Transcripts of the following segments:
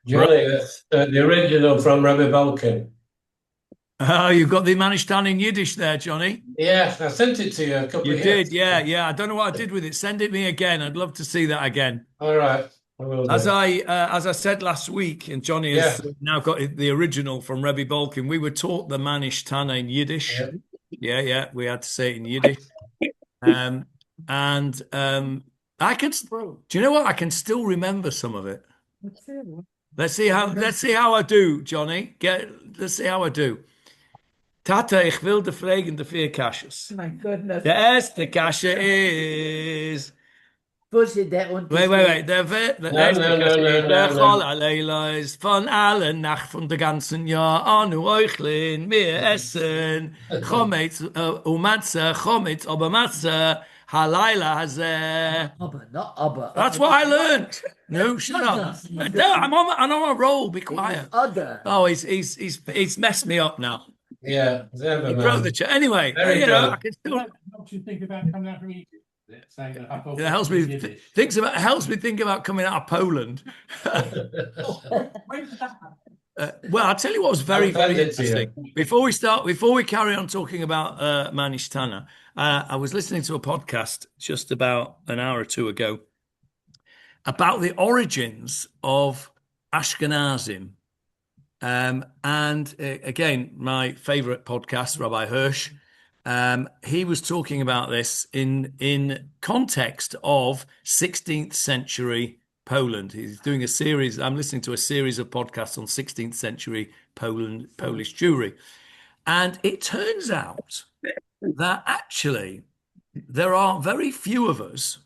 Johnny, that's the original from Rebbe Balkan. Oh, you've got the Mah Nishtana in Yiddish there, Johnny. Yeah, I sent it to you a couple You of did, years yeah, ago. yeah. I don't know what I did with it. Send it me again. I'd love to see that again. All right, I will do. As I said last week, and Johnny Yeah, has now got the original from Rebbe Balkin. We were taught the Mah Nishtana in Yiddish. yeah. Yeah, yeah, we had to say it in Yiddish. Um, and I can. Do you know what? I can still remember some of it. Let's see how I do, Johnny. Let's see how I do. Tata, ich will de fragen de vier Kasches. My goodness. Der erste Kasche ist. Bullshit, der und Wait. Der No, erste no, no, Kasche no, ist. Der no, Chol no. Aleila ist von allen Nacht von der ganzen Jahr. Anu Euchlin, wir essen. Chometz, Umatze, Chometz, aber Matze, Halayla hazeh. aber, no, aber. That's what I learned. No, shut up. No, I'm on a roll. Be quiet. Other. Oh, he's messed me up now. Yeah, He broke the Zimmerman. chair. Anyway, Very you know, I good. can still. What do you think about coming out from Egypt? Saying that I thought It helps me helps me think about coming out of Poland. When did that happen? Well, I'll tell you what was I'll very send it to you. interesting. Before we carry on talking about Mah Nishtana, I was listening to a podcast just about an hour or two ago about the origins of Ashkenazim. Again, my favorite podcast, Rabbi Hirsch, he was talking about this in context of 16th century Poland. He's doing a series. I'm listening to a series of podcasts on 16th century Polish Jewry, and it turns out that actually there are very few of us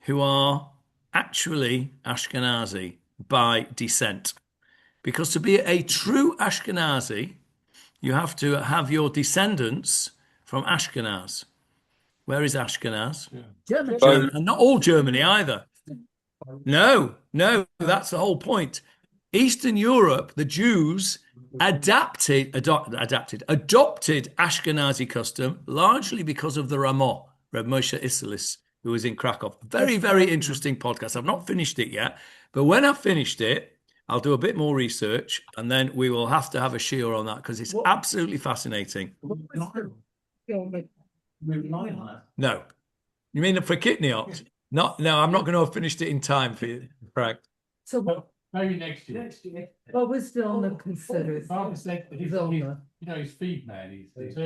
who are actually Ashkenazi by descent. Because to be a true Ashkenazi, you have to have your descendants from Ashkenaz. Where is Ashkenaz? German. And not all Germany either. No, that's the whole point. Eastern Europe, the Jews adopted Ashkenazi custom largely because of the Ramah, Reb Moshe Isserlis, who was in Krakow. Very, very interesting podcast. I've not finished it yet, but when I've finished it, I'll do a bit more research and then we will have to have a shiur on that because it's absolutely fascinating. We rely on that. No. You mean for Kitniot? No, I'm not going to have finished it in time for you, Frank. So Well, maybe next year. what was still on the considered? Father said that he's Zilma. he's feed man. He's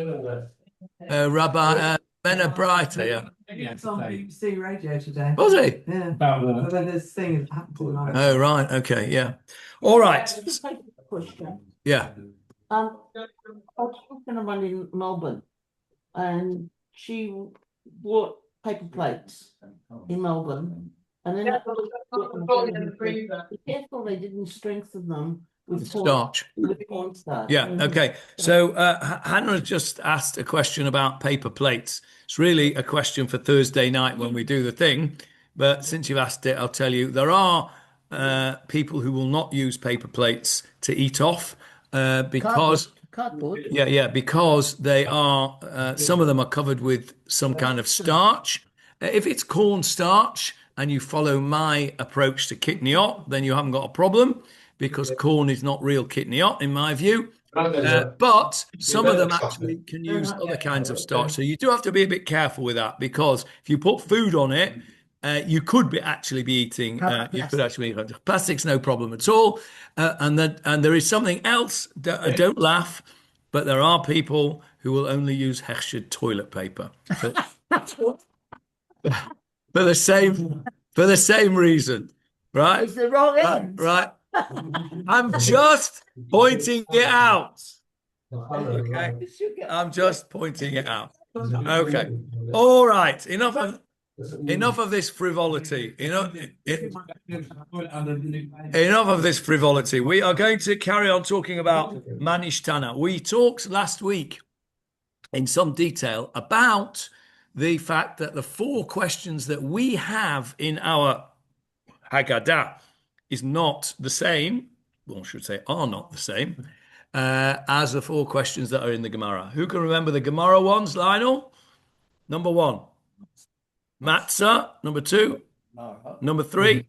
Rabbi Mena Breiter, yeah. It's on BBC Radio today. Was he? Yeah. about But then this thing has happened tonight. Oh, right. Okay, yeah. All right. Just take a question. Yeah. I was talking to one in Melbourne, and she bought paper plates in Melbourne, and then be careful they didn't strengthen them with Starch. cornstarch. Yeah, okay. So Hannah just asked a question about paper plates. It's really a question for Thursday night when we do the thing. But since you've asked it, I'll tell you there are people who will not use paper plates to eat off because Cardboard. yeah, because they are some of them are covered with some kind of starch. If it's corn starch and you follow my approach to kitniot, then you haven't got a problem because corn is not real kitniot in my view. But some of them actually can use other kinds of starch. So you do have to be a bit careful with that because if you put food on it, you could actually be eating. You could actually plastic's no problem at all. And there is something else. Don't laugh, but there are people who will only use hechshed toilet paper for, for the same reason, right? It's the wrong end. Right. I'm just pointing it out. Okay. I'm just pointing it out. Okay. All right. Enough of this frivolity. Enough of this frivolity. We are going to carry on talking about Mah Nishtana. We talked last week in some detail about the fact that the 4 questions that we have in our Haggadah is not the same, well, I should say are not the same, as the 4 questions that are in the Gemara. Who can remember the Gemara ones, Lionel? Number 1. Matzah. Number 2. Number 3.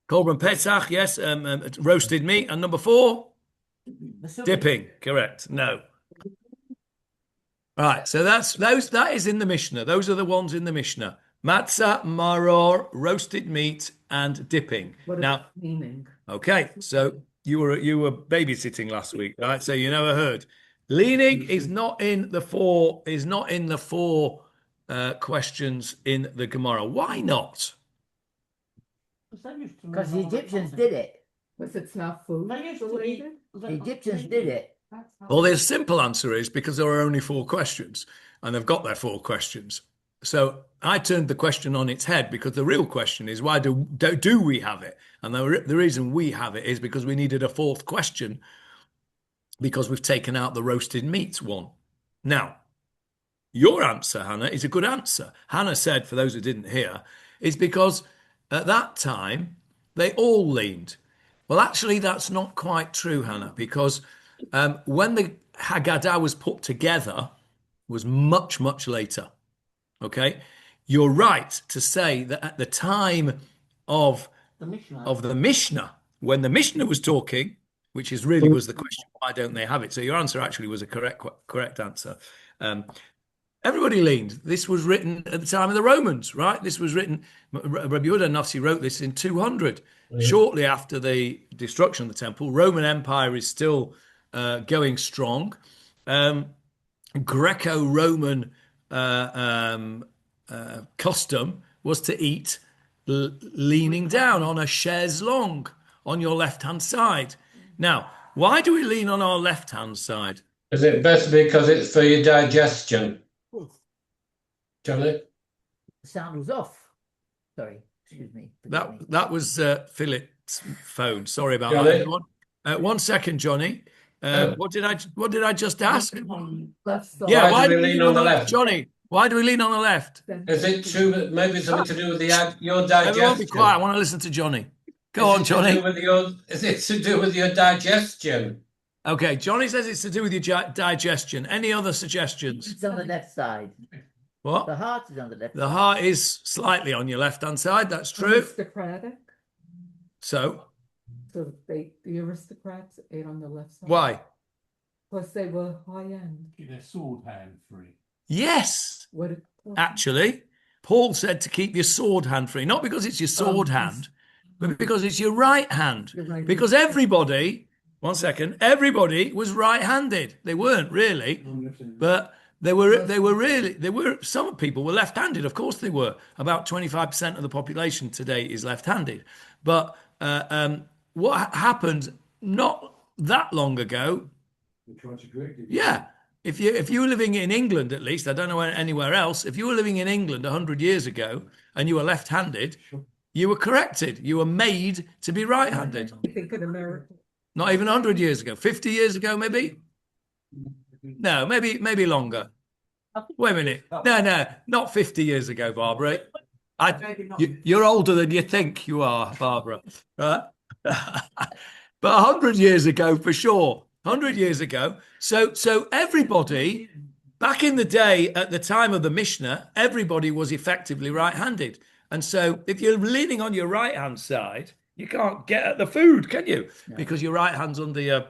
Korban Pesach, yes. Roasted meat. And number 4, dipping. Correct. No. Right. So that is in the Mishnah. Those are the ones in the Mishnah. Matzah, maror, roasted meat, and dipping. What Now, about cleaning? okay. So you were babysitting last week, right? So you never heard. Leaning is not in the four questions in the Gemara. Why not? Because the Egyptians did it. Because it's not food They used to related? eat- The Egyptians did it. Well, the simple answer is because there are only 4 questions, and they've got their 4 questions. So I turned the question on its head because the real question is why do we have it? And the reason we have it is because we needed a 4th question because we've taken out the roasted meats one. Now, your answer, Hannah, is a good answer. Hannah said, for those who didn't hear, is because at that time they all leaned. Well, actually, that's not quite true, Hannah, because when the Haggadah was put together was much, much later. Okay, you're right to say that at the time of The Mishnah. the Mishnah, when the Mishnah was talking, which is really was the question, why don't they have it? So your answer actually was a correct answer. Everybody leaned. This was written at the time of the Romans, right? This was written. Rabbi Yehuda Nafsi wrote this in 200, shortly after the destruction of the temple. Roman Empire is still going strong. Greco-Roman custom was to eat leaning down on a chaise longue on your left-hand side. Now, why do we lean on our left-hand side? Is it best because it's for your digestion? Johnny? The sound was off. Sorry, excuse me. forgive me. That was Philip's phone. Sorry about Johnny? that, everyone. 1 second, Johnny. What did I just ask? Left side. Yeah, Why do we lean on the left? Johnny? Why do we lean on the left? Is it too, maybe something to do with your Everyone, digestion? be quiet. I want to listen to Johnny. Go on, Is it to Johnny. do with is it to do with your digestion? Okay, Johnny says it's to do with your digestion. Any other suggestions? It's on the left side. What? The heart is on the left The side. heart is slightly on your left-hand side. That's true. Aristocratic. So, So the aristocrats ate on the left side. why? Because they were high end. Keep their sword hand free. Yes, What? actually. Paul said to keep your sword hand free. Not because it's your sword hand, but because it's your right hand. Your right Because hand. everybody, 1 second, everybody was right-handed. They weren't really, but they were some people were left-handed. Of course they were. About 25% of the population today is left-handed. But what happened not that long ago, yeah, if you were living in England, at least, I don't know anywhere else, if you were living in England 100 years ago and you were left-handed, you were corrected. You were made to be right-handed. I think in America. Not even 100 years ago, 50 years ago, maybe? No, maybe longer. Wait a minute. No, not 50 years ago, Barbara. You're older than you think you are, Barbara. Right? But 100 years ago, for sure. 100 years ago. So everybody, back in the day, at the time of the Mishnah, everybody was effectively right-handed. And so if you're leaning on your right-hand side, you can't get at the food, can you? No. Because your right hand's under your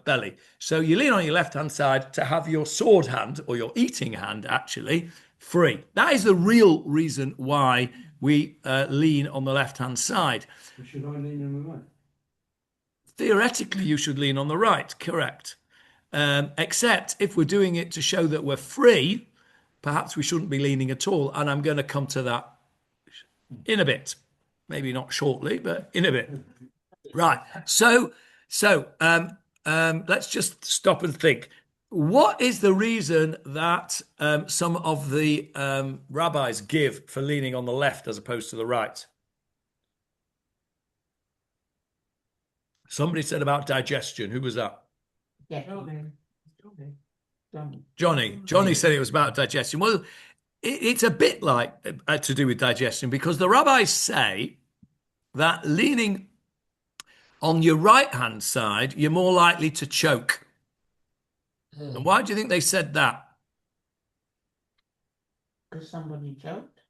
belly. So you lean on your left-hand side to have your sword hand, or your eating hand, actually, free. That is the real reason why we lean on the left-hand side. Should I lean on the right? Theoretically, you should lean on the right, correct. Except if we're doing it to show that we're free, perhaps we shouldn't be leaning at all. And I'm going to come to that in a bit. Maybe not shortly, but in a bit. Right. So let's just stop and think. What is the reason that some of the rabbis give for leaning on the left as opposed to the right? Somebody said about digestion. Who was that? Yeah. Johnny said it was about digestion. Well, it's a bit like to do with digestion because the rabbis say that leaning on your right-hand side, you're more likely to choke. And why do you think they said that? Because somebody choked.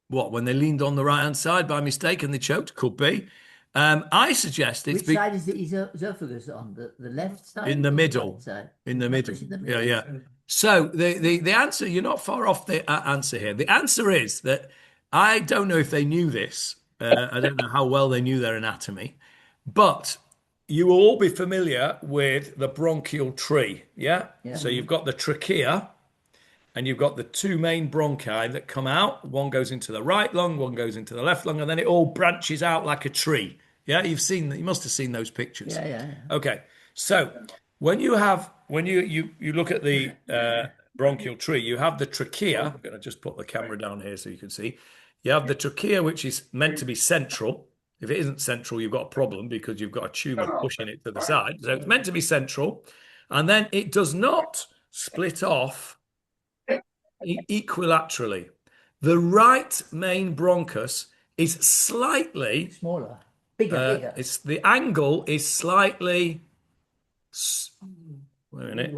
What, when they leaned on the right-hand side by mistake and they choked? Could be. I suggest it's Which side is the esophagus on? The left side? in the or middle. right side? In the middle. It's in the Yeah, middle. yeah. So the answer, you're not far off the answer here. The answer is that I don't know if they knew this. I don't know how well they knew their anatomy, but you will all be familiar with the bronchial tree. Yeah. Yeah. So you've got the trachea, and you've got the two main bronchi that come out. One goes into the right lung, one goes into the left lung, and then it all branches out like a tree. Yeah, you must have seen those pictures. Yeah. Okay, so when you look at the bronchial tree, you have the trachea. I'm going to just put the camera down here so you can see. You have the trachea, which is meant to be central. If it isn't central, you've got a problem because you've got a tumor pushing it to the side. So it's meant to be central, and then it does not split off equilaterally. The right main bronchus is slightly Smaller. Bigger. It's the angle is slightly wait a minute,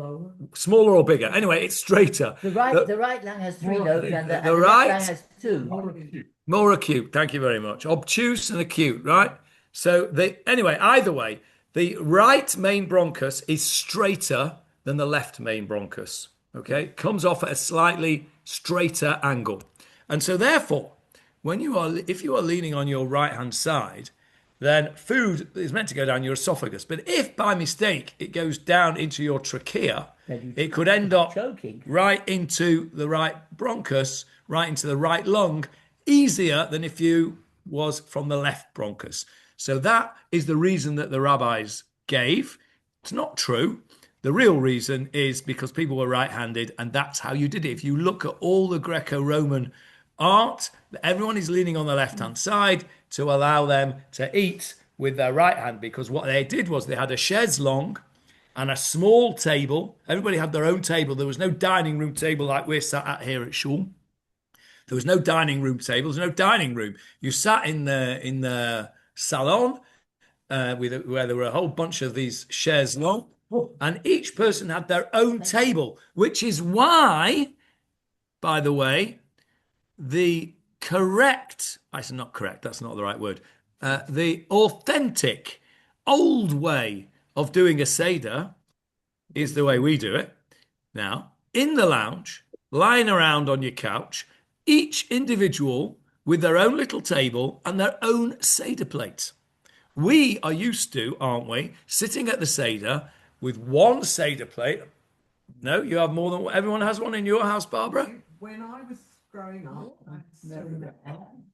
smaller or bigger. Anyway, it's straighter. The right lung has 3 lobes and the right- left lung has 2. More acute. Thank you very much. Obtuse and acute, right? So anyway, either way, the right main bronchus is straighter than the left main bronchus. Okay, comes off at a slightly straighter angle, and so therefore, if you are leaning on your right hand side, then food is meant to go down your esophagus. But if by mistake it goes down into your trachea, it could end up choking right into the right bronchus, right into the right lung, easier than if you was from the left bronchus. So that is the reason that the rabbis gave. It's not true. The real reason is because people were right-handed, and that's how you did it. If you look at all the Greco-Roman art, everyone is leaning on the left-hand side to allow them to eat with their right hand, because what they did was they had a chaise longue and a small table. Everybody had their own table. There was no dining room table like we're sat at here at Shul. There was no dining room table. There was no dining room. You sat in the salon where there were a whole bunch of these chaises long, and each person had their own table, which is why, by the way, the correct, I said not correct, that's not the right word, the authentic old way of doing a Seder is the way we do it now, in the lounge, lying around on your couch, each individual with their own little table and their own Seder plate. We are used to, aren't we, sitting at the Seder with one Seder plate. No, you have more than everyone has one in your house, Barbara? When I was growing up,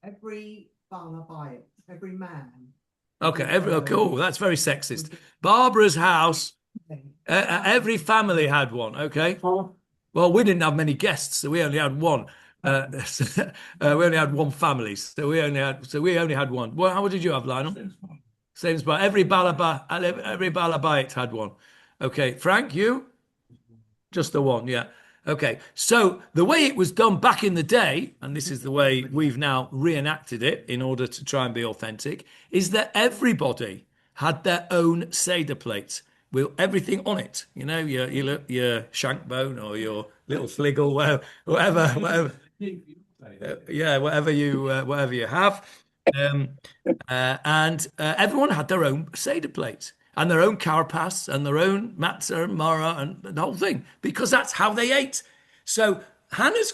every Balabite, every man. Okay, cool. That's very sexist. Barbara's house, every family had one. Okay. Well, we didn't have many guests, so we only had one. We only had one family, so we only had one. Well, how did you have, Lionel? Same as every Balabite had one. Okay, Frank, you? Just the one, yeah. Okay, so the way it was done back in the day, and this is the way we've now reenacted it in order to try and be authentic, is that everybody had their own Seder plate with everything on it. You know, your shank bone or your little fliggle, whatever. Yeah, whatever you have. And everyone had their own Seder plate and their own carapace and their own matzah and maror and the whole thing, because that's how they ate. So Hannah's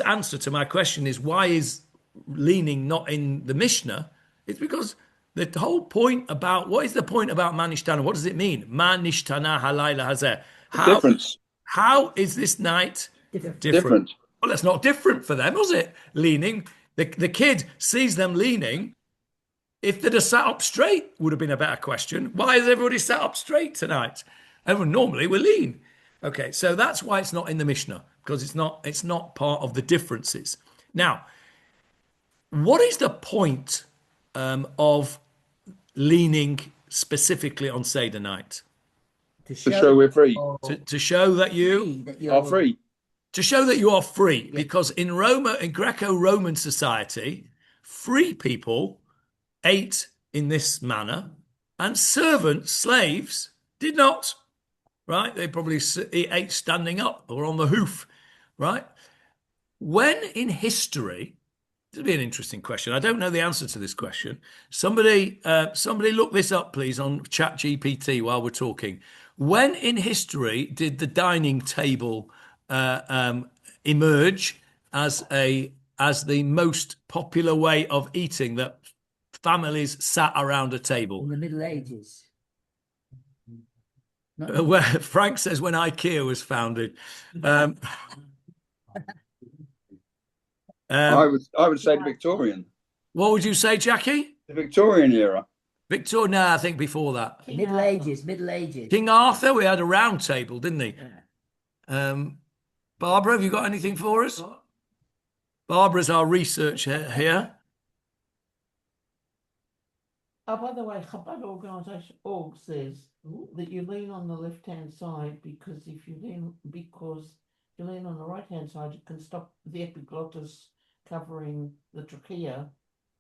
answer to my question is, why is leaning not in the Mishnah? It's because the whole point about, what is the point about Mah Nishtana? What does it mean? Mah Nishtana halayla hazeh. Difference. How is this night different? Well, that's not different for them, was it? Leaning. The kid sees them leaning. If they'd have sat up straight, would have been a better question. Why is everybody sat up straight tonight? Everyone normally will lean. Okay, so that's why it's not in the Mishnah, because it's not part of the differences. Now, what is the point of leaning specifically on Seder night? To show we're free. To show that you Are free. To show that you are free, because in Greco-Roman society, free people ate in this manner, and servants, slaves, did not. Right? They probably ate standing up or on the hoof. Right? When in history This will be an interesting question. I don't know the answer to this question. Somebody look this up, please, on ChatGPT while we're talking. When in history did the dining table emerge as the most popular way of eating, that families sat around a table? In the Middle Ages. Where Frank says when IKEA was founded. I would say the Victorian. What would you say, Jackie? The Victorian era. Victoria? No, I think before that. Middle Ages. Middle Ages. King Arthur, we had a round table, didn't he? Yeah. Barbara, have you got anything for us? Barbara's our researcher here. Oh, by the way, Chabad Organisation org says that you lean on the left-hand side because if you lean on the right-hand side, you can stop the epiglottis covering the trachea,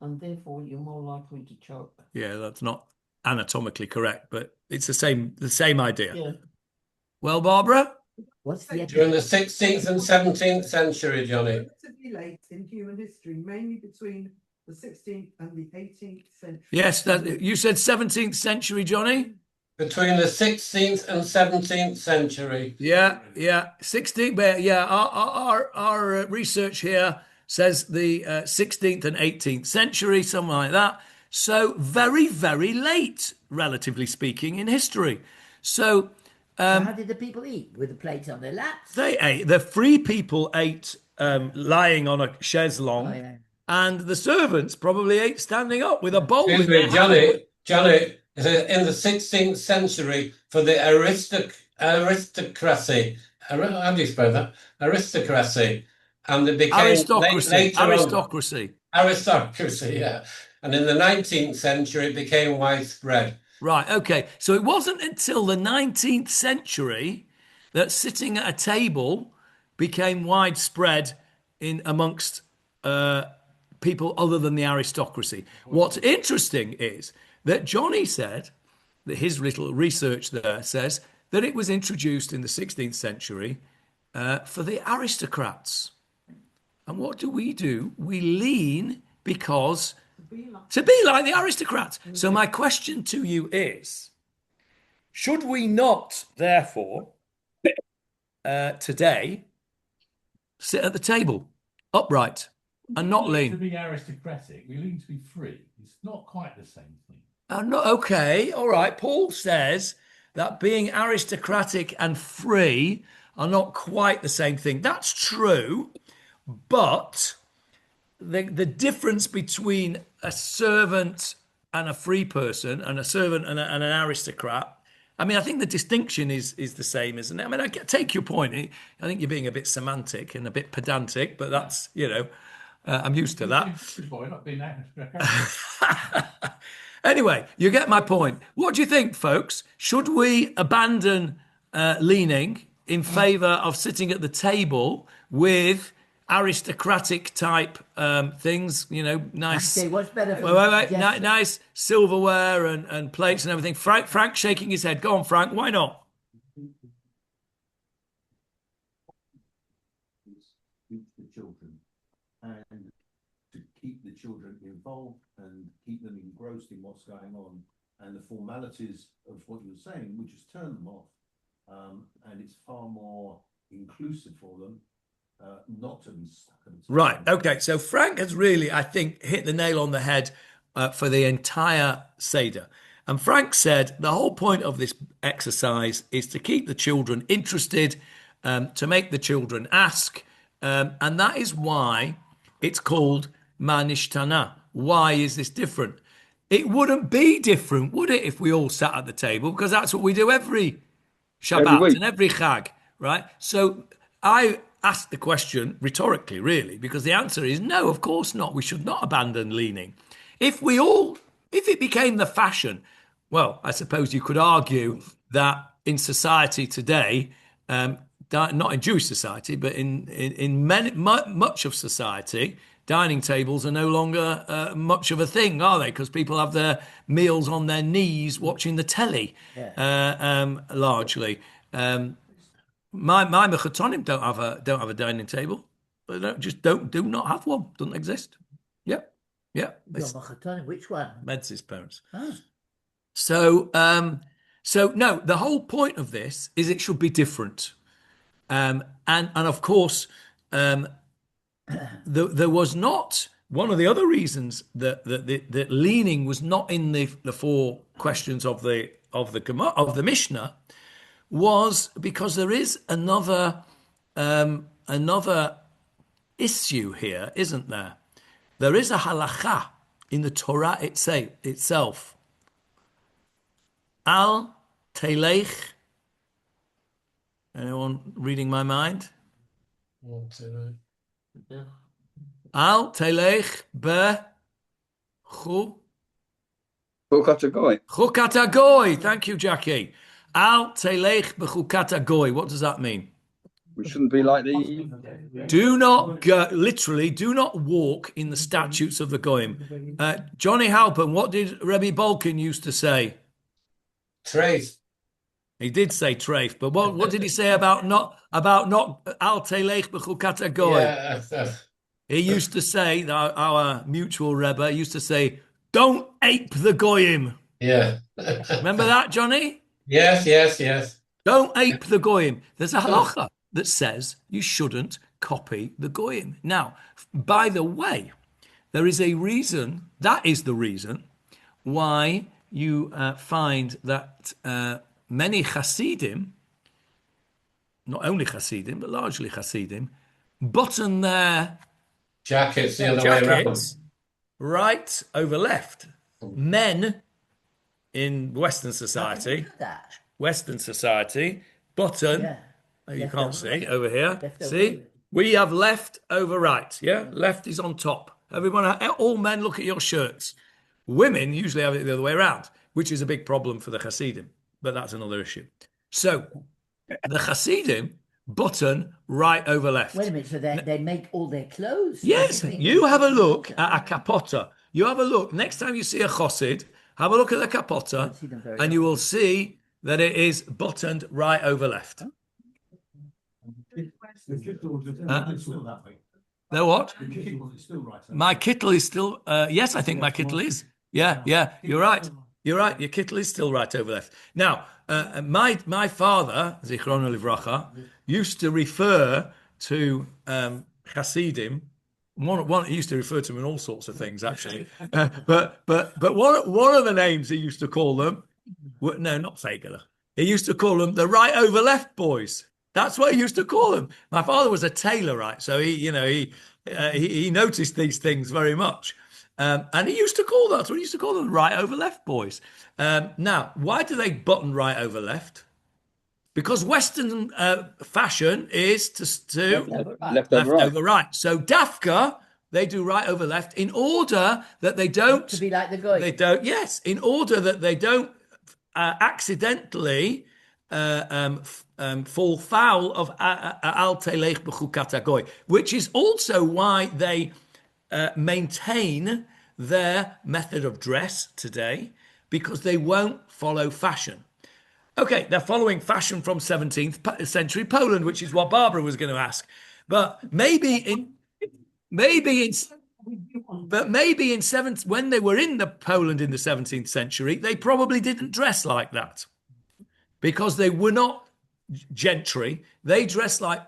and therefore you're more likely to choke. Yeah, that's not anatomically correct, but it's the same idea. Yeah. Well, Barbara? What's the During the 16th and 17th century, Johnny. Relatively late in human history, mainly between the 16th and the 18th century. Yes, you said 17th century, Johnny? Between the 16th and 17th century. Yeah. 16th, but yeah, our research here says the 16th and 18th century, something like that. So very, very late, relatively speaking, in history. So how did the people eat? With the plates on their laps? they ate. The free people ate lying on a chaise longue, Oh, yeah. and the servants probably ate standing up with a bowl in Excuse their me, hand. Johnny, in the 16th century, for the aristocracy, how do you spell that? Aristocracy. And it became Aristocracy. Aristocracy, yeah. And in the 19th century, it became widespread. Right, okay. So it wasn't until the 19th century that sitting at a table became widespread amongst people other than the aristocracy. What's interesting is that Johnny said that his little research there says that it was introduced in the 16th century for the aristocrats. And what do? We lean because to be like the aristocrats. So my question to you is, should we not, therefore, today, sit at the table upright and not To lean? be aristocratic, we lean to be free. It's not quite the same thing. Okay, all right. Paul says that being aristocratic and free are not quite the same thing. That's true, but the difference between a servant and a free person, and a servant and an aristocrat, I mean, I think the distinction is the same, isn't it? I mean, I take your point. I think you're being a bit semantic and a bit pedantic, but that's, I'm used to that. Good boy, not being aristocratic. Anyway, you get my point. What do you think, folks? Should we abandon leaning in favour of sitting at the table with aristocratic type things? Nice. Actually, what's better for Wait. Nice silverware and plates and everything. Frank shaking his head. Go on, Frank. Why not? Teach the children and to keep the children involved and keep them engrossed in what's going on, and the formalities of what you're saying, we just turn them off, and it's far more inclusive for them not to be stuck at the table. Right. Okay. So Frank has really, I think, hit the nail on the head for the entire Seder. And Frank said the whole point of this exercise is to keep the children interested, to make the children ask, and that is why it's called Mah Nishtana. Why is this different? It wouldn't be different, would it, if we all sat at the table? Because that's what we do every Shabbat and every Chag, right? So I asked the question rhetorically, really, because the answer is no, of course not. We should not abandon leaning. If it became the fashion, well, I suppose you could argue that in society today, not in Jewish society, but in much of society, dining tables are no longer much of a thing, are they? Because people have their meals on their knees watching the telly, largely. My mechatonim don't have a dining table. They do not have one. Doesn't exist. Yep. Yeah. Your Mah Nishtana, which one? Meds' parents. Ah, So, no, the whole point of this is it should be different. And of course, there was not one of the other reasons that leaning was not in the four questions of the Mishnah was because there is another issue here, isn't there? There is a halacha in the Torah itself. Al telech. Anyone reading my mind? Al telech bechu Bukategoi. chukat hagoy. Thank you, Jackie. Al telech bechukat hagoy. What does that mean? We shouldn't be like the. Do not go, literally, do not walk in the statutes of the goyim. Johnny Halpern, what did Rebbe Balkin used to say? Trace. He did say treif, but what did he say about not al telech bechukat hagoy? Yeah, He used to say, our mutual Rebbe used to say, don't ape the goyim. yeah. Remember that, Johnny? Yes. Don't ape the goyim. There's a halacha that says you shouldn't copy the goyim. Now, by the way, there is a reason, that is the reason, why you find that many Hasidim, not only Hasidim, but largely Hasidim, button their Jackets the other way around. jackets right over left. Men in Western society, that. button, Yeah. you Left can't over see right. over here. Left over See, right. we have left over right. Yeah, left is on top. Everyone, all men look at your shirts. Women usually have it the other way around, which is a big problem for the Hasidim, but that's another issue. So the Hasidim button right over left. Wait a minute, so they make all their clothes? Yes, you have a look at a kapota. You have a look. Next time you see a chassid, have a look at the kapota, see them very and you will see that it is buttoned right over left. The what? My kittle is still. Yes, I think my kittle is. Yeah, you're right. You're right. Your kittle is still right over left. Now, my father, Zichrono Livracha, used to refer to Hasidim. One he used to refer to them in all sorts of things, actually. But one of the names he used to call them, no, not Fagler. He used to call them the right over left boys. That's what he used to call them. My father was a tailor, right? So he noticed these things very much. And he used to call that's what he used to call them, right over left boys. Now, why do they button right over left? Because Western fashion is to Left left over right. over right. So Dafka, they do right over left in order that they don't To be like the guy. they don't. Yes, in order that they don't accidentally fall foul of al telech b'chukat hagoy, which is also why they maintain their method of dress today, because they won't follow fashion. Okay, they're following fashion from 17th century Poland, which is what Barbara was going to ask. But maybe in when they were in the Poland in the 17th century, they probably didn't dress like that, because they were not gentry. They dressed like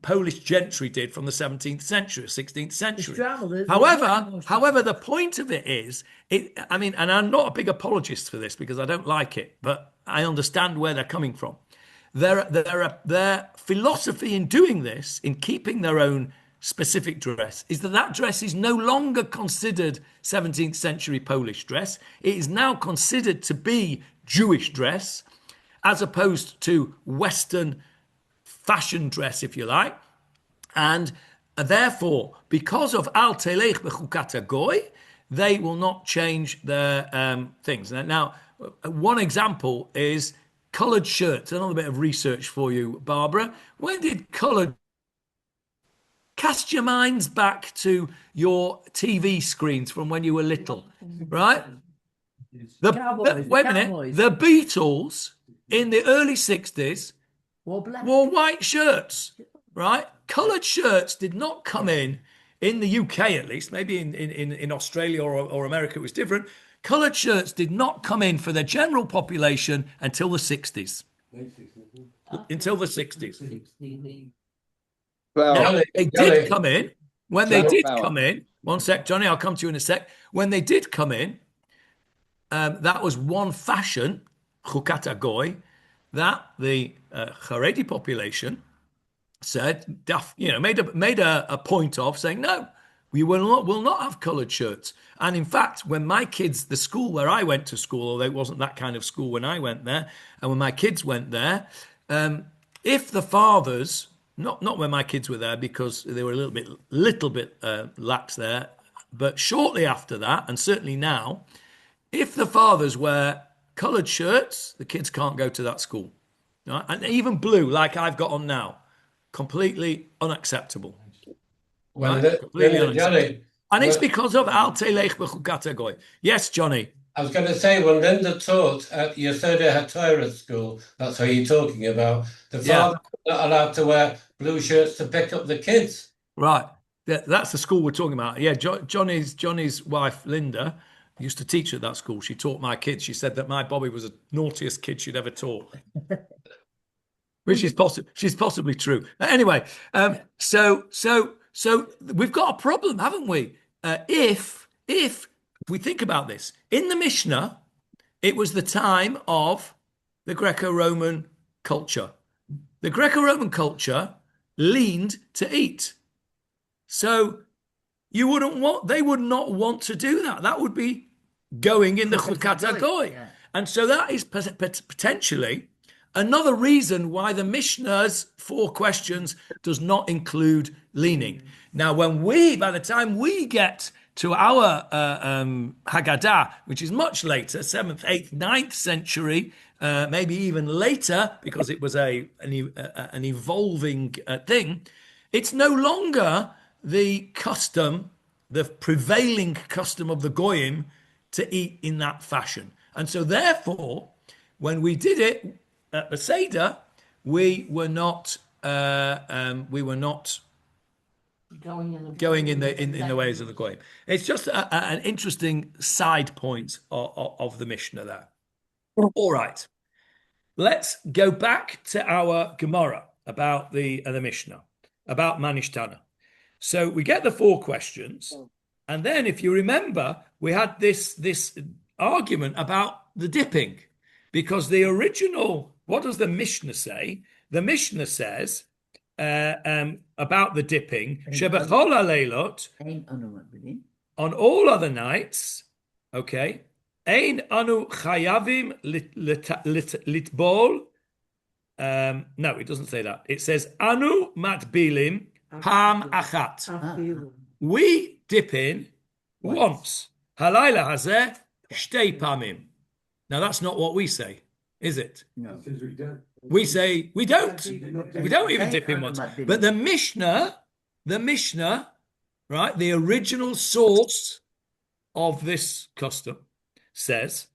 Polish gentry did from the 17th century, 16th century. However, the point of it is, and I'm not a big apologist for this because I don't like it, but I understand where they're coming from. Their philosophy in doing this, in keeping their own specific dress, is that dress is no longer considered 17th century Polish dress. It is now considered to be Jewish dress, as opposed to Western fashion dress, if you like. And therefore, because of al telech b'chukat hagoy, they will not change their things. Now, one example is coloured shirts. Another bit of research for you, Barbara. When did coloured... Cast your minds back to your TV screens from when you were little, right? Wait a minute. The Beatles in the early 60s Wore black. wore white shirts, right? Coloured shirts did not come in in the UK at least, maybe in Australia or America it was different. Coloured shirts did not come in for the general population until the 60s. Until the 60s. Well, Now, Johnny, they Johnny. did come in. When they Johnny did Power. come in, one sec, Johnny, I'll come to you in a sec. When they did come in, that was one fashion, chukat hagoy, that the Haredi population said, made a point of saying, no, we will not have coloured shirts. And in fact, when my kids, the school where I went to school, although it wasn't that kind of school when I went there, and when my kids went there, if the fathers, not when my kids were there because they were a little bit lax there, but shortly after that, and certainly now, if the fathers wear coloured shirts, the kids can't go to that school. Right? And even blue, like I've got on now, completely unacceptable. Completely unacceptable. Johnny, And it's because of Al Telech B'chukat Hagoy. Yes, Johnny. I was going to say, when Linda taught at Yesodeh HaTorah school, that's what you're talking about, the father was not allowed to wear blue shirts to pick up the kids. Right. That's the school we're talking about. Yeah, Johnny's wife, Linda, used to teach at that school. She taught my kids. She said that my Bobby was the naughtiest kid she'd ever taught. Which is possibly true. Anyway, so we've got a problem, haven't we? If we think about this, in the Mishnah, it was the time of the Greco-Roman culture. The Greco-Roman culture leaned to eat. So they would not want to do that. That would be going in the Chukat HaGoy. Yeah. And so that is potentially another reason why the Mishnah's 4 questions does not include leaning. Now, by the time we get to our Haggadah, which is much later, 7th, 8th, 9th century, maybe even later, because it was an evolving thing, it's no longer the custom, the prevailing custom of the Goyim to eat in that fashion. And so therefore, when we did it at the Seder, we were not going in the ways of the Goyim. It's just an interesting side point of the Mishnah there. All right, let's go back to our Gemara about the Mishnah, about Mah Nishtana. So we get the 4 questions, and then if you remember, we had this argument about the dipping, because the original, what does the Mishnah say? The Mishnah says about the dipping, Shebechol haleilot, on all other nights, okay, ein anu chayavim litbol. No, it doesn't say that. It says anu matbilim pam achat. We dip in once. Halayla hazeh shtei pamim. Now that's not what we say, is it? No. We say we don't. We don't even dip in once. But the Mishnah, right, the original source of this custom says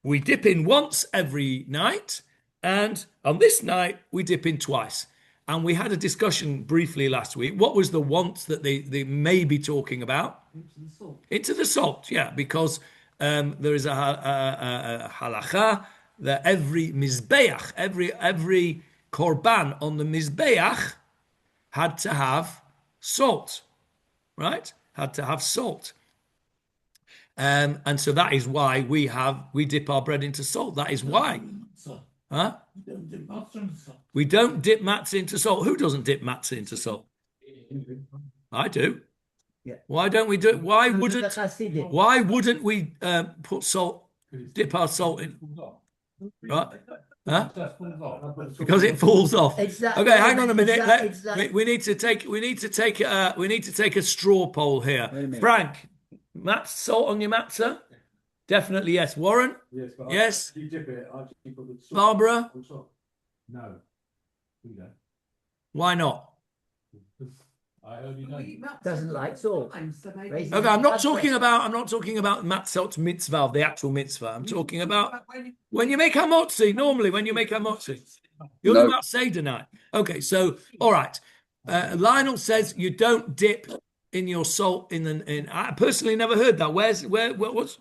we dip in once every night, and on this night we dip in twice. And we had a discussion briefly last week. What was the once that they may be talking about? Into the salt, yeah, because there is a halacha that every mizbeach, every korban on the mizbeach had to have salt, right? Had to have salt. And so that is why we dip our bread into salt. That is why. Huh? We don't dip matzah into salt. Who doesn't dip matzah into salt? I do. Yeah. Why don't we do it? Why wouldn't we put salt, dip our salt in? Right? Huh? Because it falls off. Exactly. Okay, hang on a minute. Exactly. We need to take a straw poll here. Wait a minute. Frank, salt on your matzah? Definitely yes. Warren? Yes. But Yes. You dip it. I actually put the salt Barbara? on top. No. We don't. Why not? I only know. Doesn't like salt. Okay, I'm not talking about matzot mitzvah, the actual mitzvah. I'm talking about when you make hamotzi. Normally, when you make hamotzi, you're talking about Seder night. Okay, so all right. Lionel says you don't dip in your salt I personally never heard that. What's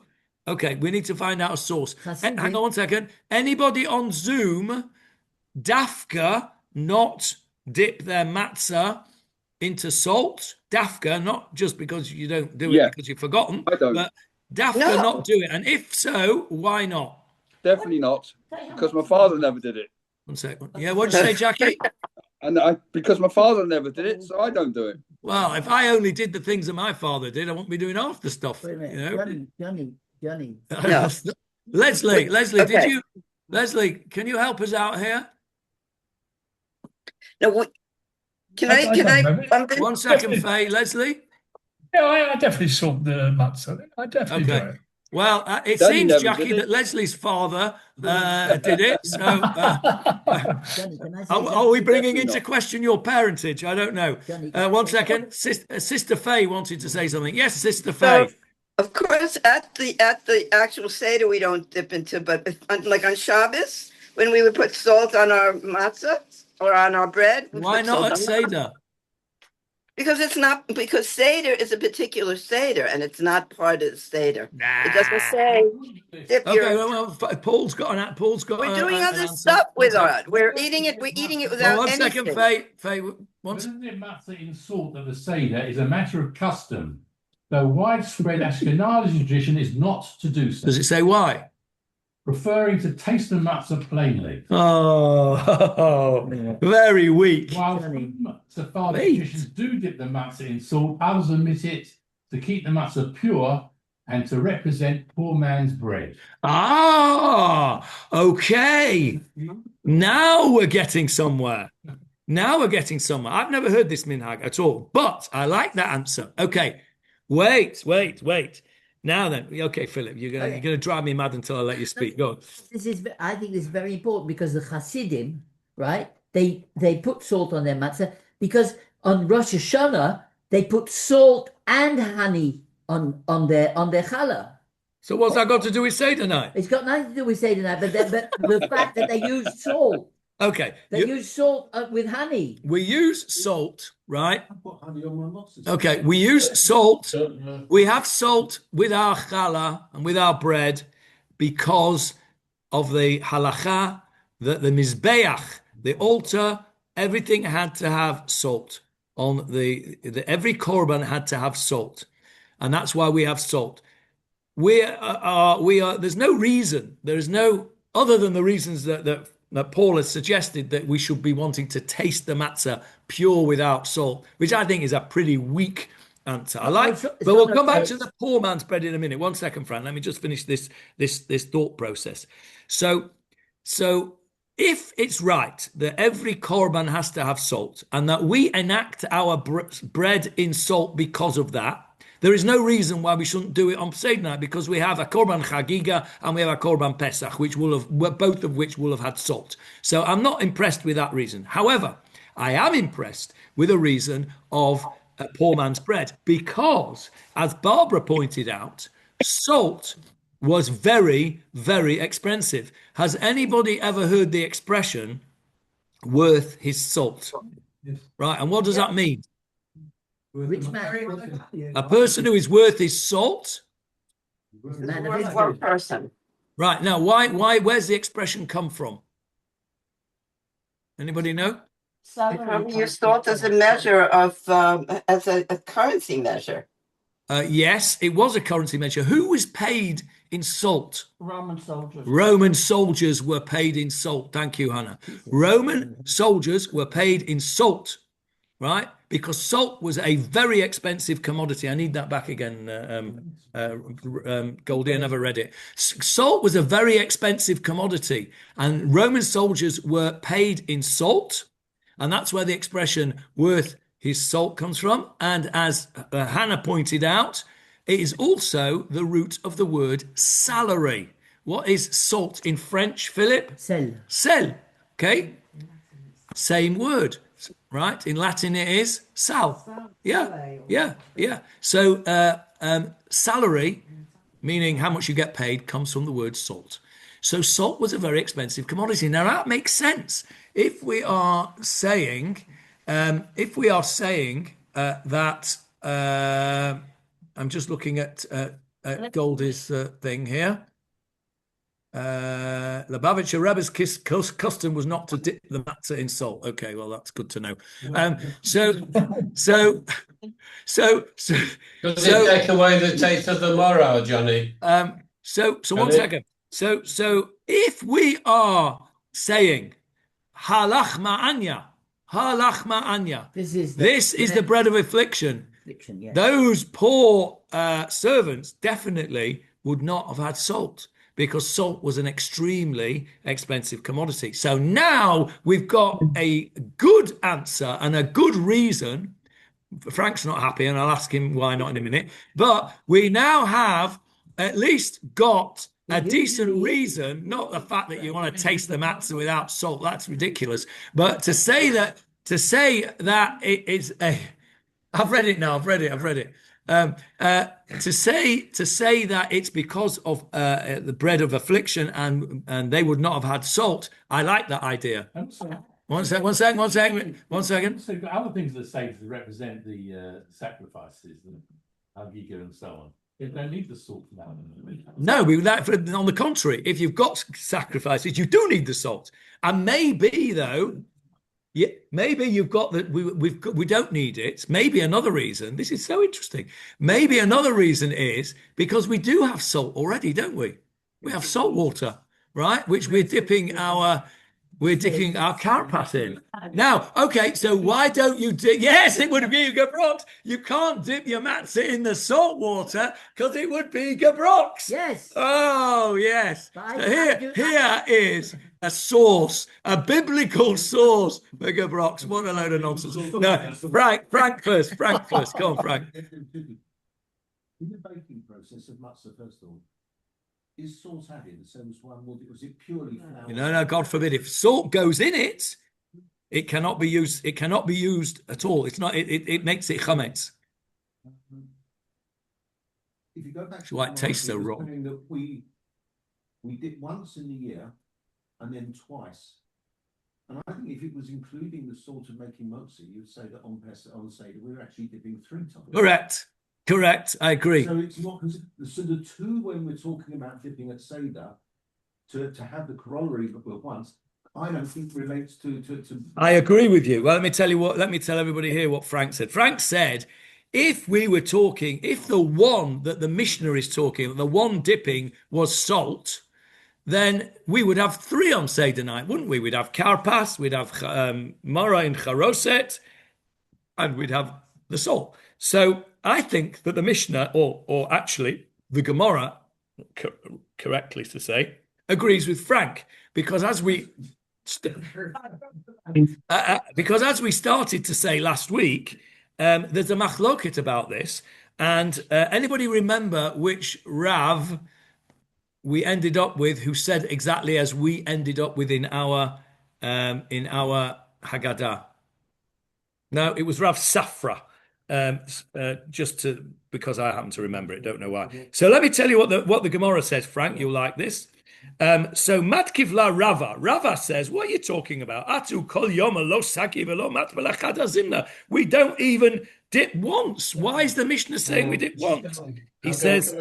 okay? We need to find out a source. Hang on 1 second. Anybody on Zoom, dafka, not dip their matzah into salt? Dafka, not just because you don't do it because you've forgotten, I don't. but dafka, not do it. And if so, why not? Definitely not, because my father never did it. 1 second. Yeah, what'd you say, Jackie? And because my father never did it, so I don't do it. Well, if I only did the things that my father did, I wouldn't be doing half the stuff. Wait a minute, You know? Johnny. No. Leslie, Okay. Leslie, can you help us out here? No, can I? 1 second, Faye. Leslie? Yeah, I definitely sort the matzah. I definitely do it. Well, it Daddy seems, never Jackie, did it. that Leslie's father did it. So, Johnny, can I say are we bringing Definitely into not. question your parentage? I don't know. Johnny, 1 second. Sister Faye wanted to say something. Yes, Sister Faye. So, of course, at the actual Seder, we don't dip into, but like on Shabbos, when we would put salt on our matzah or on our bread. Why not at Seder? Because Seder is a particular Seder, and it's not part of the Seder. It doesn't say. Okay, well, Paul's got We're doing an other answer. stuff with it. We're eating it without 1 anything. second, Faye. Whether the matzah in salt of the Seder is a matter of custom, though widespread Ashkenazi tradition is not to do so. Does it say why? Preferring to taste the matzah plainly. Oh, very weak. While some Sephardic traditions do dip the matzah in salt, others omit it to keep the matzah pure and to represent poor man's bread. Ah, okay. Now we're getting somewhere. I've never heard this minhag at all, but I like that answer. Okay, wait. Now then, okay, Philip, you're gonna drive me mad until I let you speak. Go on. I think this is very important because the Hasidim, right? They put salt on their matzah because on Rosh Hashanah they put salt and honey on their challah. So what's that got to do with Seder night? It's got nothing to do with Seder night, but the fact that they use salt. Okay. They use salt with honey. We use salt, right? I put honey on my mustard. Okay, we use salt. We have salt with our challah and with our bread because of the halacha that the mizbeach, the altar, everything had to have salt. On every korban had to have salt, and that's why we have salt. We are. There's no reason. There is no other than the reasons that Paul has suggested that we should be wanting to taste the matzah pure without salt, which I think is a pretty weak answer. But we'll come back to the poor man's bread in a minute. 1 second, Fran. Let me just finish this thought process. So if it's right that every korban has to have salt and that we enact our bread in salt because of that, there is no reason why we shouldn't do it on Seder night, because we have a Korban Chagiga and we have a Korban Pesach, both of which will have had salt. So I'm not impressed with that reason. However, I am impressed with a reason of poor man's bread, because, as Barbara pointed out, salt was very, very expensive. Has anybody ever heard the expression worth his salt? Yes. Right, and what does that mean? Rich man. A person who is worth his salt. Worth one person. Right, now where's the expression come from? Anybody know? Probably your salt as a measure of as a currency measure. Yes, it was a currency measure. Who was paid in salt? Roman soldiers. Roman soldiers were paid in salt. Thank you, Hannah. Roman soldiers were paid in salt, right? Because salt was a very expensive commodity. I need that back again, Goldie. I never read it. Salt was a very expensive commodity, and Roman soldiers were paid in salt, and that's where the expression worth his salt comes from. And as Hannah pointed out, it is also the root of the word salary. What is salt in French, Philip? Sel. Sel. Okay. Same word, right? In Latin, it is sal. Yeah. So salary, meaning how much you get paid, comes from the word salt. So salt was a very expensive commodity. Now that makes sense if we are saying that I'm just looking at Goldie's thing here. Lubavitcher Rebbe's custom was not to dip the matzah in salt. Okay, well that's good to know. So Does it take away the taste of the morrow, Johnny? So one second. So if we are saying halach ma'anya, this is the bread of affliction. Yes. Those poor servants definitely would not have had salt, because salt was an extremely expensive commodity. So now we've got a good answer and a good reason. Frank's not happy, and I'll ask him why not in a minute. But we now have at least got a decent reason, not the fact that you want to taste the matzah without salt. That's ridiculous. But to say that it is a... I've read it now. I've read it. To say that it's because of the bread of affliction and they would not have had salt, I like that idea. One second. So you've got other things that say to represent the sacrifices, the Hagiga and so on. They don't need the salt for that. No, on the contrary, if you've got sacrifices, you do need the salt. And maybe though, yeah, maybe you've got that. We don't need it. Maybe another reason. This is so interesting. Maybe another reason is because we do have salt already, don't we? We have salt water, right? Which we're dipping our carapace in. Now, okay, so why don't you dip? Yes, it would be Gabrox. You can't dip your matzah in the salt water because it would be Gabrox. Yes. Oh, yes. So here is a source, a biblical source for Gabrox. What a load of nonsense. No, Frank first. Come on, Frank. In the baking process of matzah, first of all, is salt added? So was it purely flour? No, God forbid. If salt goes in it, it cannot be used. It cannot be used at all. It's not. It makes it chametz. If you go back That's why it tastes so wrong. That we did once in the year and then twice. And I think if it was including the salt of making motzi, you'd say that on Seder we were actually dipping 3 times. Correct. I agree. So it's not so the two when we're talking about dipping at Seder to have the corollary of once, I don't think relates to. I agree with you. Well, let me tell everybody here what Frank said. Frank said, if the one that the Mishnah is talking, the one dipping was salt, then we would have 3 on Seder night, wouldn't we? We'd have karpas, we'd have mara in charoset, and we'd have the salt. So I think that the Mishnah, or actually the Gemara, correctly to say, agrees with Frank, because as we started to say last week, there's a machloket about this, and anybody remember which Rav we ended up with, who said exactly as we ended up with in our Haggadah? No, it was Rav Safra. Because I happen to remember it, don't know why. So let me tell you what the Gemara says, Frank. You'll like this. So Matkivla Rava says, what are you talking about? Atu kol yom lo saki velo mat zimna. We don't even dip once. Why is the Mishnah saying we dip once? He says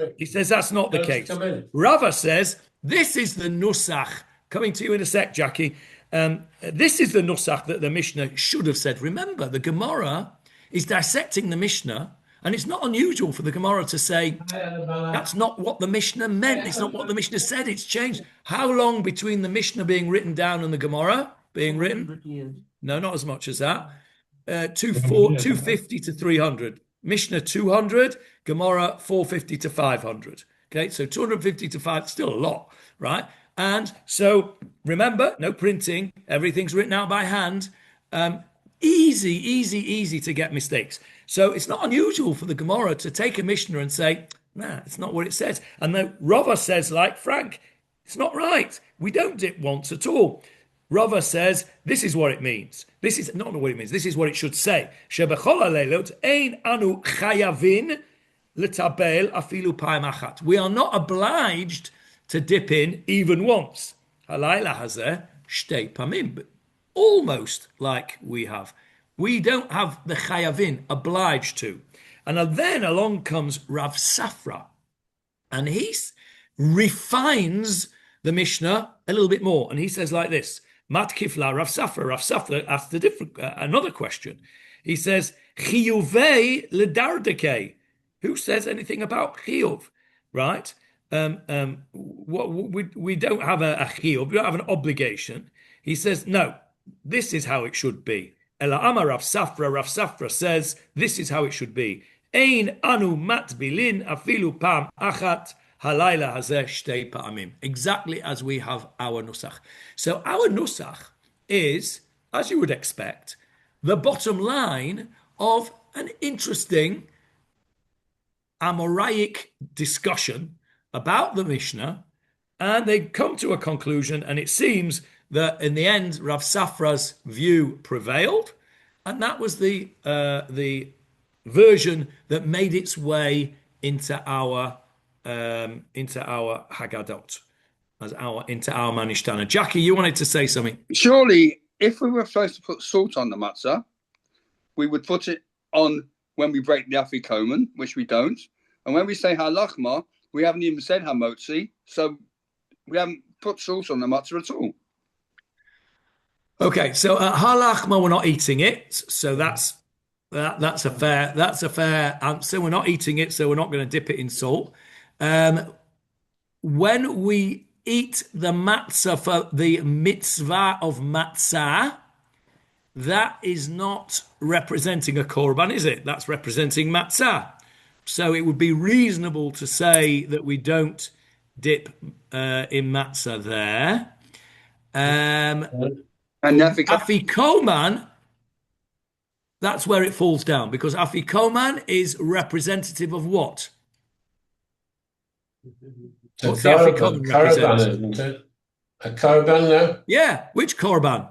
that's not the case. Rava says this is the nusach. Coming to you in a sec, Jackie. This is the nusach that the Mishnah should have said. Remember, the Gemara is dissecting the Mishnah, and it's not unusual for the Gemara to say that's not what the Mishnah meant. It's not what the Mishnah said. It's changed. How long between the Mishnah being written down and the Gemara being written? No, not as much as that. 250 to 300. Mishnah 200, Gemara 450 to 500. Okay, so 250 to 5, still a lot, right? And so remember, no printing. Everything's written out by hand. Easy to get mistakes. So it's not unusual for the Gemara to take a Mishnah and say, nah, it's not what it says. And then Rava says, like Frank, it's not right. We don't dip once at all. Rava says, this is what it means. This is not what it means. This is what it should say. Shebechol halelot ein anu chayavin letabel afilu pa'im achat. We are not obliged to dip in even once. Halayla hazeh shtei pamim. Almost like we have. We don't have the chayavin obliged to. And then along comes Rav Safra, and he refines the Mishnah a little bit more. And he says like this, Matkifla Rav Safra asked another question. He says, Chiyuvei ledardeke. Who says anything about chiyuv, right? We don't have a chiyuv, we don't have an obligation. He says, no, this is how it should be. Ela Amar Rav Safra says, this is how it should be. Ein anu matbilin afilu pam achat halayla hazeh shtei pa'amim. Exactly as we have our nusach. So our nusach is, as you would expect, the bottom line of an interesting Amoraic discussion about the Mishnah, and they come to a conclusion, and it seems that in the end Rav Safra's view prevailed, and that was the version that made its way into our Haggadot, into our Mah Nishtana. Jackie, you wanted to say something? Surely, if we were supposed to put salt on the matzah, we would put it on when we break the afikomen, which we don't. And when we say halachma, we haven't even said hamotsi, so we haven't put salt on the matzah at all. Okay, so halachma, we're not eating it, so that's a fair answer. We're not eating it, so we're not going to dip it in salt. When we eat the matzah for the mitzvah of matzah, that is not representing a korban, is it? That's representing matzah. So it would be reasonable to say that we don't dip in matzah there. And afikoman, that's where it falls down, because afikoman is representative of what? What's the afikoman represent? Isn't it? A korban, no? Yeah, which korban?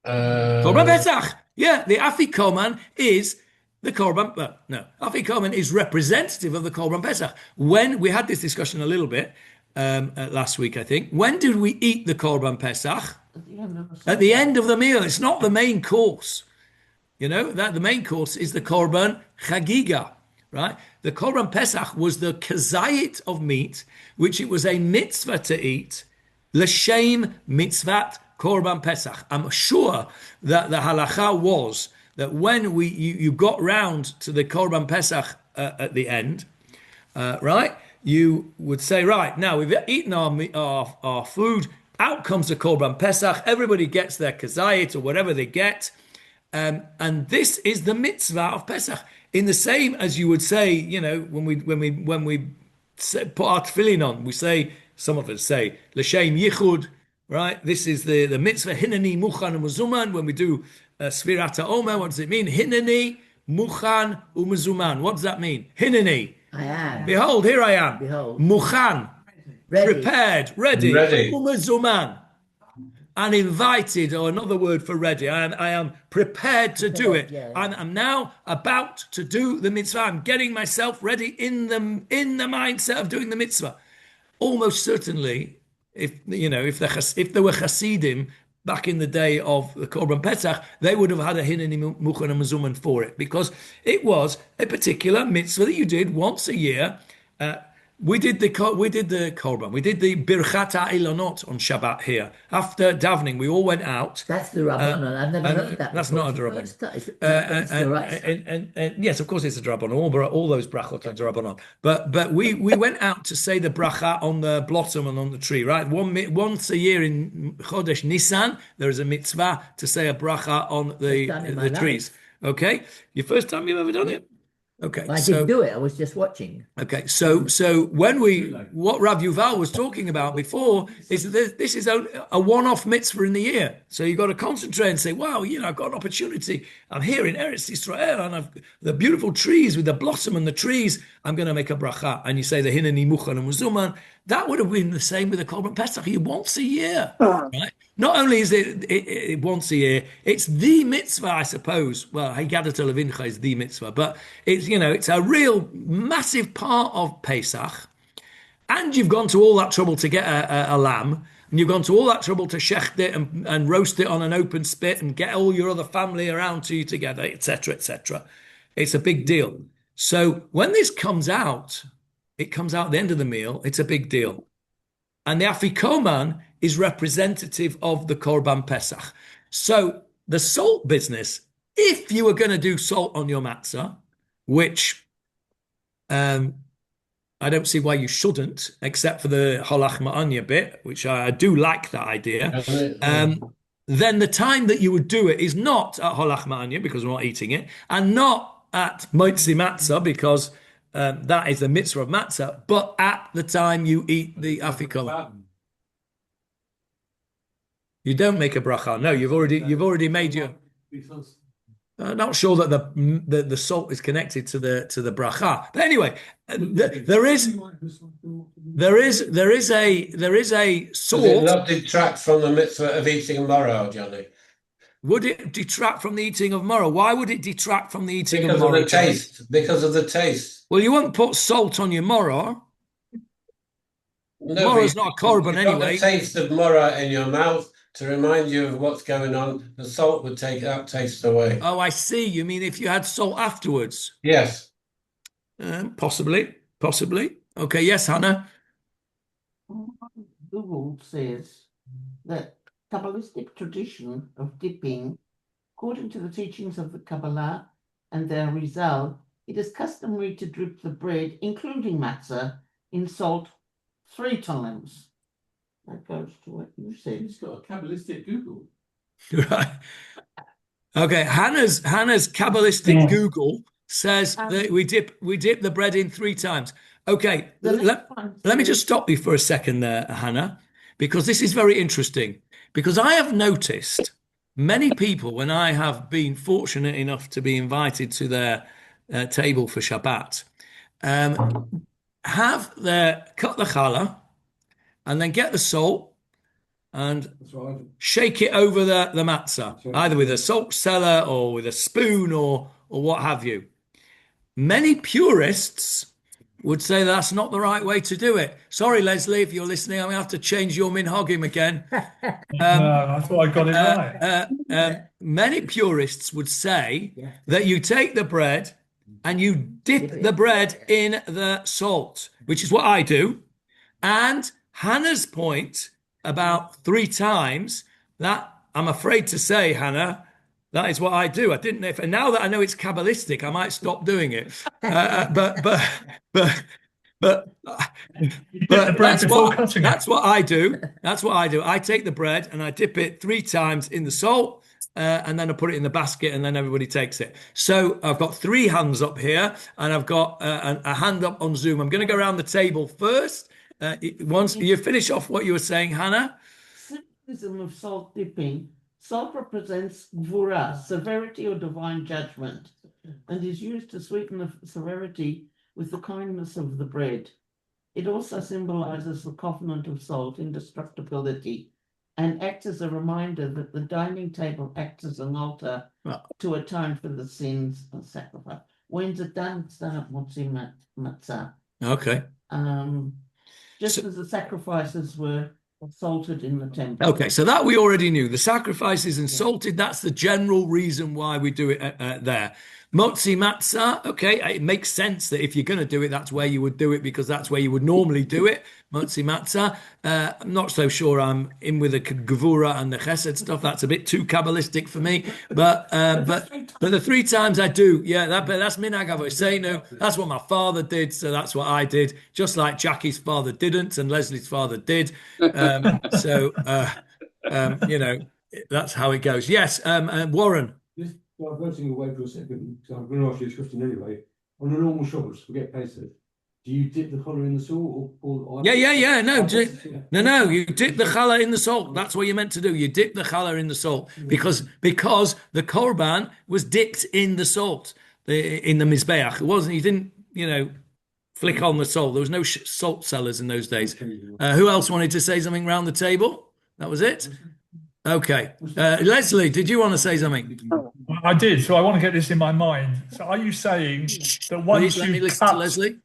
Korban Pesach. Yeah, the afikoman is the korban. No, afikoman is representative of the korban Pesach. When we had this discussion a little bit last week, I think. When did we eat the korban Pesach? At the end of the meal. It's not the main course. You know, that the main course is the korban chagiga, right? The korban Pesach was the kazayit of meat, which it was a mitzvah to eat, l'shem mitzvat korban Pesach. I'm sure that the halacha was that when you got round to the korban Pesach at the end, right, you would say, right, now we've eaten our food, out comes the korban Pesach, everybody gets their kazayit or whatever they get, and this is the mitzvah of Pesach. In the same as you would say, you know, when we put our tefillin on, we say, some of us say, l'shem yichud, right? This is the mitzvah, hineni, muchan, u'mezuman. When we do Sfirat HaOmer, what does it mean? Hineni, muchan, u'mezuman. What does that mean? Hineni. I am. Behold, here I am. Behold. Muchan. Ready. Prepared. Ready. U'mezuman. And invited, or another word for ready. I am prepared to do it. Yeah. I'm now about to do the mitzvah. I'm getting myself ready in the mindset of doing the mitzvah. Almost certainly, if there were Hasidim back in the day of the Korban Pesach, they would have had a hineni muchan and mezuman for it, because it was a particular mitzvah that you did once a year. We did the Korban. We did the Birchat HaIlonot on Shabbat here. After davening, we all went out. That's the Rabbanon. I've never heard that. That's not a Rabbanon. And yes, of course it's a Rabbanon. All those brachot are Rabbanon. But we went out to say the bracha on the blossom and on the tree, right? Once a year in Chodesh Nisan, there is a mitzvah to say a bracha on the trees. Okay? Your first time you've ever done it? Okay, I didn't do it. I was just watching. Okay, so when what Rav Yuval was talking about before is that this is a one-off mitzvah in the year. So you've got to concentrate and say, wow, I've got an opportunity. I'm here in Eretz Yisrael, and I've the beautiful trees with the blossom and the trees. I'm going to make a bracha. And you say the hineni muchan and muzuman. That would have been the same with the Korban Pesach. Once a year, right? Not only is it once a year, it's the mitzvah, I suppose. Well, Haggadah Levincha is the mitzvah, but it's a real massive part of Pesach. And you've gone to all that trouble to get a lamb, and you've gone to all that trouble to shecht it and roast it on an open spit and get all your other family around to you together, etc., etc. It's a big deal. So when this comes out, it comes out at the end of the meal, it's a big deal. And the afikoman is representative of the Korban Pesach. So the salt business, if you were going to do salt on your matzah, which I don't see why you shouldn't, except for the halach ma'anya bit, which I do like that idea. Then the time that you would do it is not at halach ma'anya, because we're not eating it, and not at motzi matzah, because that is the mitzvah of matzah, but at the time you eat the afikoman. You don't make a bracha. No, you've already made your. I'm not sure that the salt is connected to the bracha, but anyway, there is a salt. Does it not detract from the mitzvah of eating morrow, Johnny? Would it detract from the eating of morrow? Why would it detract from the eating because of morrow? Of the taste. Because of the taste. Well, you won't put salt on your morrow. No, morrow's not a korban anyway. The taste of morrow in your mouth to remind you of what's going on. The salt would take that taste away. Oh, I see. You mean if you had salt afterwards? Yes. Possibly. Okay. Yes, Hannah. Google says that Kabbalistic tradition of dipping, according to the teachings of the Kabbalah and their Rizal, it is customary to dip the bread, including matzah, in salt 3 times. That goes to what you said. It's got a Kabbalistic Google. Right. Okay. Hannah's Kabbalistic Google says that we dip the bread in 3 times. Okay. Let me just stop you for a second there, Hannah, because this is very interesting. Because I have noticed many people, when I have been fortunate enough to be invited to their table for Shabbat, cut the challah and then get the salt and shake it over the matzah, either with a salt cellar or with a spoon or what have you. Many purists would say that's not the right way to do it. Sorry, Leslie, if you're listening, I'm going to have to change your minhagim again. No, I thought I got it right. Many purists would say that you take the bread and you dip the bread in the salt, which is what I do. And Hannah's point about 3 times, that I'm afraid to say, Hannah, that is what I do. I didn't know and now that I know it's Kabbalistic, I might stop doing it. But that's what I do. That's what I do. I take the bread and I dip it 3 times in the salt, and then I put it in the basket, and then everybody takes it. So I've got 3 hands up here, and I've got a hand up on Zoom. I'm going to go around the table first. Once you finish off what you were saying, Hannah. Symbolism of salt dipping. Salt represents gvura, severity or divine judgment, and is used to sweeten the severity with the kindness of the bread. It also symbolizes the covenant of salt, indestructibility, and acts as a reminder that the dining table acts as an altar to atone for the sins and sacrifice. When's it done? It's done at Hamotsi matzah. Okay. Just as the sacrifices were salted in the temple. Okay, so that we already knew. The sacrifices and salted, that's the general reason why we do it there. Motzi matzah, okay, it makes sense that if you're going to do it, that's where you would do it, because that's where you would normally do it. Motzi matzah. I'm not so sure I'm in with the gevura and the chesed stuff. That's a bit too Kabbalistic for me. But the 3 times I do, that's minhag avoseinu. That's what my father did, so that's what I did. Just like Jackie's father didn't and Leslie's father did. That's how it goes. Yes, Warren. I'm voting away for a second, so I'm going to ask you this question anyway. On a normal Shabbos, forget Pesach, do you dip the challah in the salt? Or No, you dip the challah in the salt. That's what you're meant to do. You dip the challah in the salt because the korban was dipped in the salt, in the mizbeach. It wasn't, you didn't, flick on the salt. There was no salt cellars in those days. Who else wanted to say something round the table? That was it? Okay. Leslie, did you want to say something? I did, so I want to get this in my mind. So are you saying that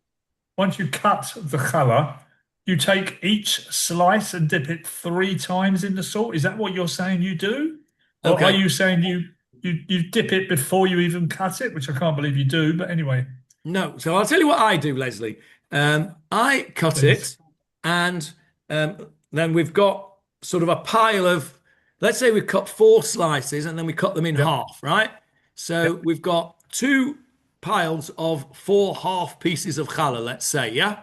once you cut the challah, you take each slice and dip it 3 times in the salt? Is that what you're saying you do? Or are you saying you dip it before you even cut it, which I can't believe you do. But anyway, No. So I'll tell you what I do, Leslie. I cut Please. it, and then we've got sort of a pile of, let's say we've cut 4 slices and then we cut them in half, right? So we've got 2 piles of 4 half pieces of challah, let's say, yeah?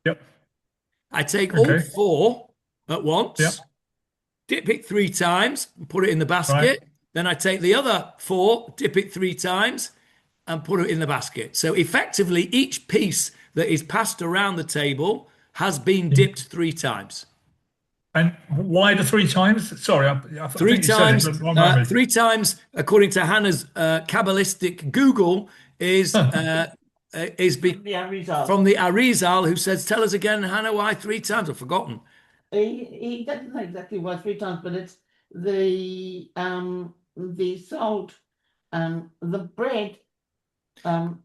Yep. I take all 4 at once, dip it 3 times and put it in the basket. Right. Then I take the other 4, dip it 3 times and put it in the basket. So effectively, each piece that is passed around the table has been dipped 3 times. And why the 3 times? Sorry, I 3 think you times. said it, but remind me. 3 times, according to Hannah's Kabbalistic Google, is from the Arizal, who says, "Tell us again, Hannah, why 3 times?" I've forgotten. He doesn't know exactly why 3 times, but it's the salt, the bread.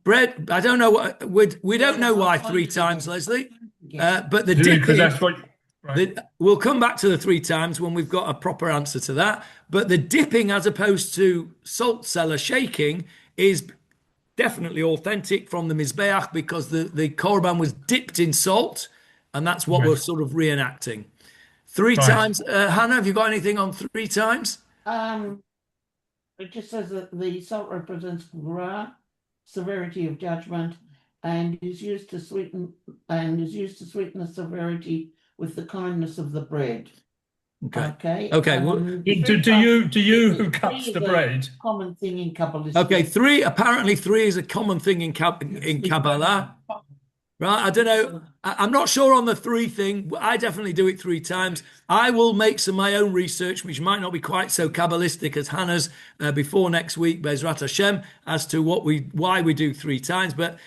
Bread. I don't know what we don't know why 3 times, Leslie. But the dipping. That's what. Right. We'll come back to the 3 times when we've got a proper answer to that. But the dipping, as opposed to salt cellar shaking, is definitely authentic from the Mizbeach, because the korban was dipped in salt, and that's what we're sort of reenacting. 3 times. Hannah, have you got anything on 3 times? It just says that the salt represents Ra, severity of judgment, and is used to sweeten the severity with the kindness of the bread. Okay. Well, do you who cuts the bread? Common thing in Kabbalah. Okay, 3. Apparently, 3 is a common thing in Kabbalah. Right, I don't know. I'm not sure on the 3 thing. I definitely do it 3 times. I will make some my own research, which might not be quite so Kabbalistic as Hannah's, before next week, Bezrat Hashem, as to why we do 3 times. But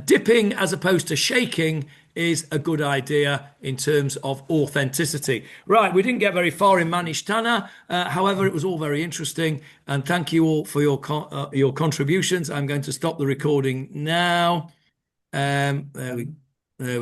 dipping as opposed to shaking is a good idea in terms of authenticity. Right, we didn't get very far in Mah Nishtana. However, it was all very interesting, and thank you all for your contributions. I'm going to stop the recording now. There we